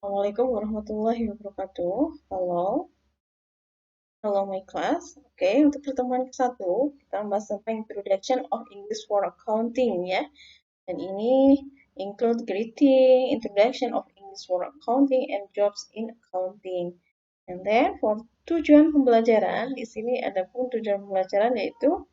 Assalamualaikum warahmatullahi wabarakatuh. Halo my class. Oke, untuk pertemuan ke-1, kita membahas tentang Introduction of English for Accounting ya. Dan ini include greeting, introduction of English for Accounting, and jobs in accounting. And then for tujuan pembelajaran, di sini ada pun tujuan pembelajaran yaitu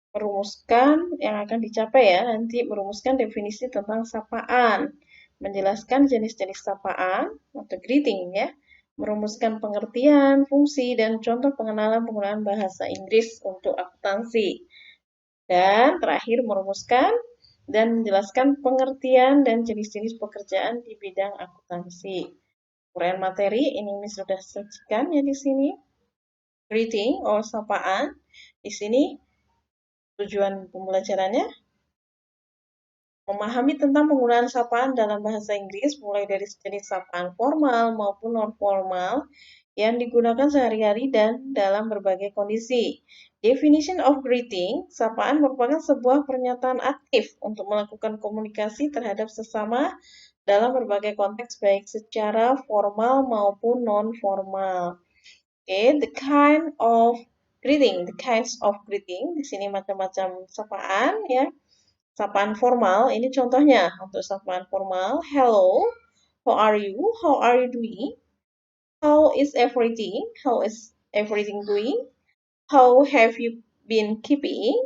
merumuskan yang akan dicapai ya, nanti merumuskan definisi tentang sapaan, menjelaskan jenis-jenis sapaan atau greeting ya, merumuskan pengertian, fungsi, dan contoh pengenalan penggunaan bahasa Inggris untuk akuntansi. Dan terakhir merumuskan dan menjelaskan pengertian dan jenis-jenis pekerjaan di bidang akuntansi. Uraian materi ini sudah sajikan ya di sini. Greeting atau sapaan. Di sini tujuan pembelajarannya memahami tentang penggunaan sapaan dalam bahasa Inggris, mulai dari jenis sapaan formal maupun non-formal yang digunakan sehari-hari dan dalam berbagai kondisi. Definition of greeting, sapaan merupakan sebuah pernyataan aktif untuk melakukan komunikasi terhadap sesama dalam berbagai konteks baik secara formal maupun non-formal. Oke, the kinds of greeting, di sini macam-macam sapaan ya. Sapaan formal, ini contohnya untuk sapaan formal. Hello, how are you? How are you doing? How is everything? How is everything doing? How have you been keeping?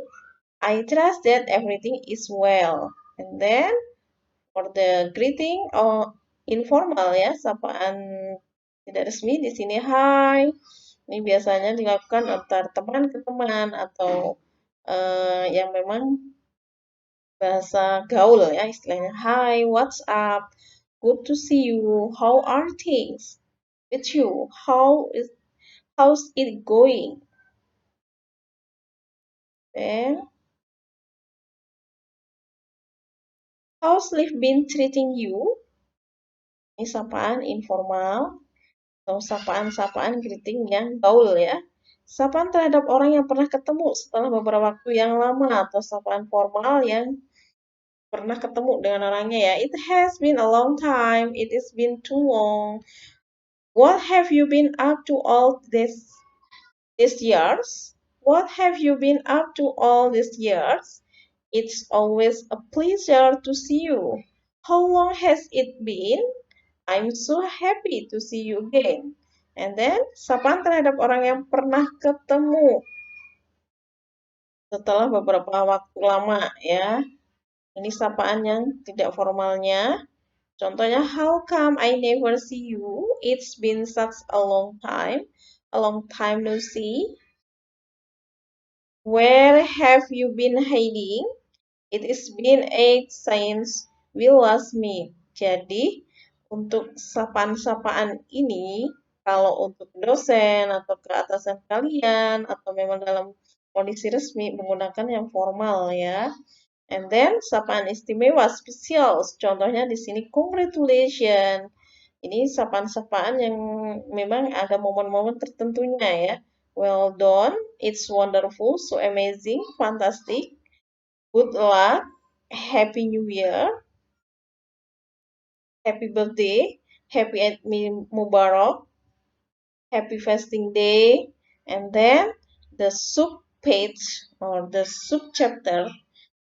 I trust that everything is well. And then for the greeting or informal ya, sapaan tidak resmi di sini hi. Ini biasanya dilakukan antar teman ke teman atau yang memang bahasa gaul ya istilahnya. Hi, what's up? Good to see you. How are things with you? How's it going? Then how's life been treating you? Ini sapaan informal atau sapaan-sapaan greeting yang gaul ya. Sapaan terhadap orang yang pernah ketemu setelah beberapa waktu yang lama atau sapaan formal yang pernah ketemu dengan orangnya ya. It has been a long time. It has been too long. What have you been up to all these years? What have you been up to all these years? It's always a pleasure to see you. How long has it been? I'm so happy to see you again. And then, sapaan terhadap orang yang pernah ketemu setelah beberapa waktu lama ya. Ini sapaan yang tidak formalnya. Contohnya, how come I never see you? It's been such a long time no see. Where have you been hiding? It has been 8 since we last meet. Jadi, untuk sapaan-sapaan ini, kalau untuk dosen atau ke atasan kalian, atau memang dalam kondisi resmi, menggunakan yang formal ya. And then, sapaan istimewa, spesial. Contohnya di sini, congratulations. Ini sapaan-sapaan yang memang ada momen-momen tertentunya ya. Well done, it's wonderful, so amazing, fantastic, good luck, happy new year, happy birthday, happy Eid Mubarak, happy fasting day, and then the sub page or the sub chapter,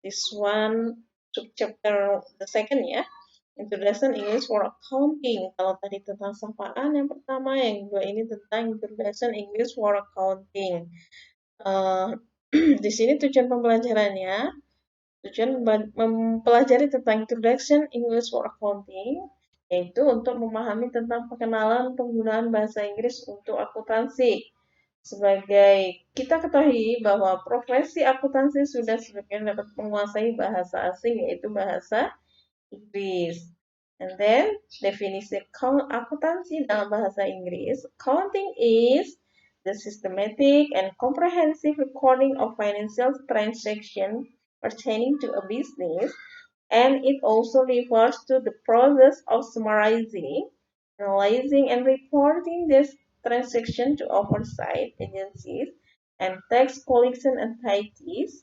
this one sub chapter the second ya, Introduction English for Accounting. Kalau tadi tentang sapaan yang pertama, yang kedua ini tentang Introduction English for Accounting. Di sini tujuan pembelajarannya, tujuan mempelajari tentang Introduction English for Accounting, yaitu untuk memahami tentang pengenalan penggunaan bahasa Inggris untuk akuntansi. Sebagai kita ketahui bahwa profesi akuntansi sudah sebagian dapat menguasai bahasa asing, yaitu bahasa Inggris. And then, definisi akuntansi dalam bahasa Inggris, accounting is the systematic and comprehensive recording of financial transactions pertaining to a business, and it also refers to the process of summarizing, analyzing, and reporting this transaction to oversight agencies and tax collection entities.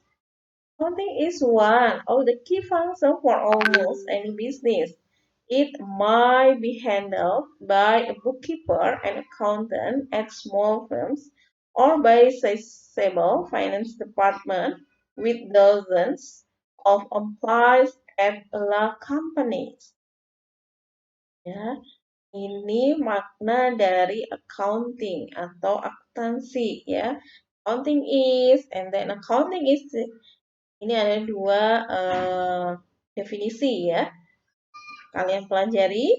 Accounting is one of the key functions for almost any business. It might be handled by a bookkeeper and accountant at small firms or by a sizable finance department with dozens of employees at large companies. Ya, ini makna dari accounting atau akuntansi ya. Accounting is, and then accounting is, ini ada dua definisi ya. Kalian pelajari,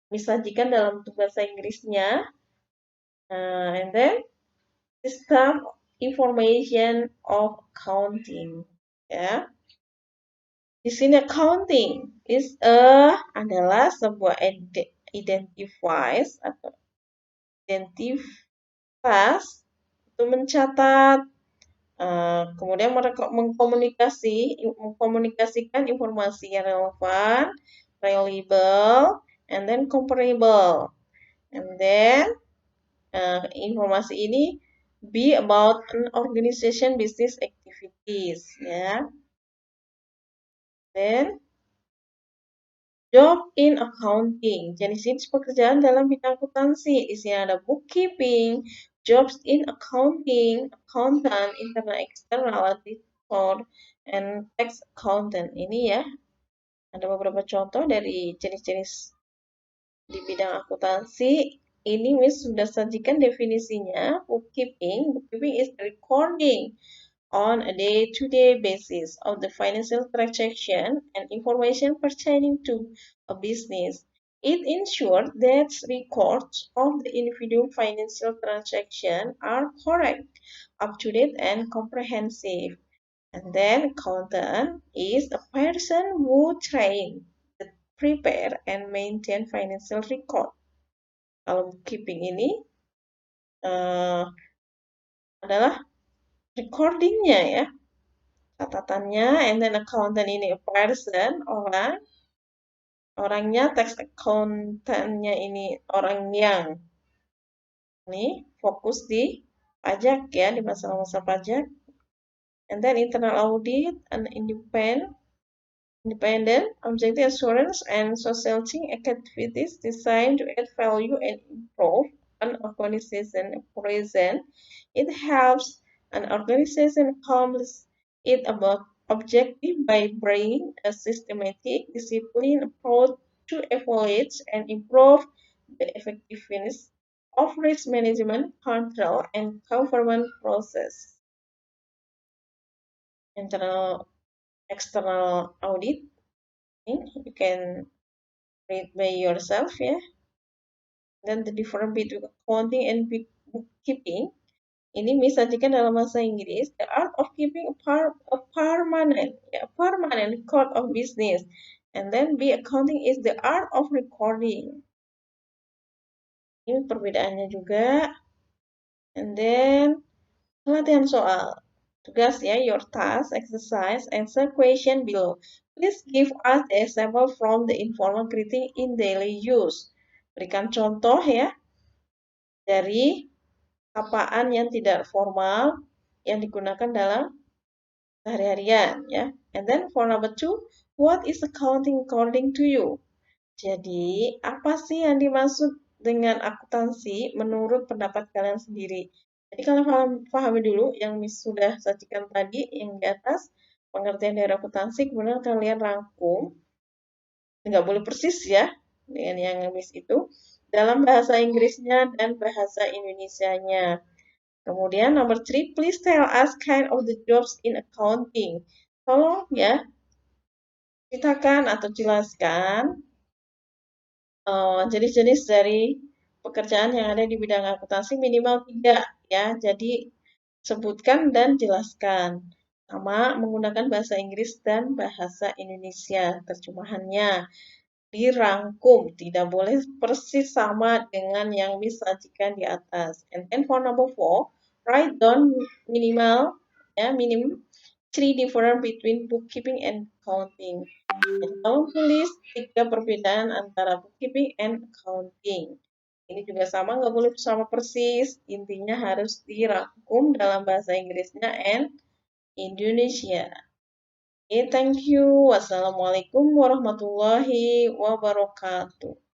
disajikan dalam bentuk bahasa Inggrisnya, and then system information of accounting ya. Di sini accounting adalah sebuah identifies atau identitas untuk mencatat, kemudian mengkomunikasikan informasi yang relevan, reliable, and then comparable. And then informasi ini be about an organization business activities ya. Then job in accounting, jenis pekerjaan dalam bidang akuntansi. Di sini ada bookkeeping, jobs in accounting, accountant, internal, external, auditor, and tax accountant. Ini ya, ada beberapa contoh dari jenis-jenis di bidang akuntansi. Ini Miss sudah sajikan definisinya. Bookkeeping is recording on a day-to-day basis of the financial transaction and information pertaining to a business. It ensures that records of the individual financial transaction are correct, up-to-date, and comprehensive. And then accountant is a person who train, prepare, and maintain financial record. Kalau bookkeeping ini adalah recordingnya ya, catatannya, and then accountant ini a person, orangnya, tax accountantnya ini orang yang ini fokus di pajak ya, di masalah-masalah pajak, and then internal audit, and independent, objective assurance, and society activities designed to add value and improve an organization present. It helps an organization accomplish its objective by bringing a systematic, disciplined approach to evaluate and improve the effectiveness of risk management, control, and government process. Internal, external audit, you can read by yourself ya. Dan the difference between accounting and bookkeeping ini disajikan dalam bahasa Inggris. The art of keeping a permanent record of business, and then accounting is the art of recording. Ini perbedaannya juga. And then latihan soal. Tugas ya, your task, exercise, answer question below. Please give us the example from the informal greeting in daily use. Berikan contoh ya dari sapaan yang tidak formal yang digunakan dalam sehari-harian ya. And then for number 2, what is accounting according to you? Jadi, apa sih yang dimaksud dengan akuntansi menurut pendapat kalian sendiri? Jadi kalian pahami dulu yang Miss sudah sajikan tadi yang di atas, pengertian dari akuntansi, kemudian kalian rangkum, nggak boleh persis ya, dengan yang Miss itu, dalam bahasa Inggrisnya dan bahasa Indonesianya. Kemudian nomor 3, please tell us kind of the jobs in accounting. Tolong ya, ceritakan atau jelaskan jenis-jenis dari pekerjaan yang ada di bidang akuntansi minimal 3 ya. Jadi sebutkan dan jelaskan. Sama menggunakan bahasa Inggris dan bahasa Indonesia terjemahannya. Dirangkum, tidak boleh persis sama dengan yang disajikan di atas. And then for number 4, write down minimum 3 difference between bookkeeping and accounting. Jadi tolong tulis 3 perbedaan antara bookkeeping and accounting. Ini juga sama, nggak boleh sama persis. Intinya harus dirangkum dalam bahasa Inggrisnya and Indonesia. Okay, thank you. Wassalamualaikum warahmatullahi wabarakatuh.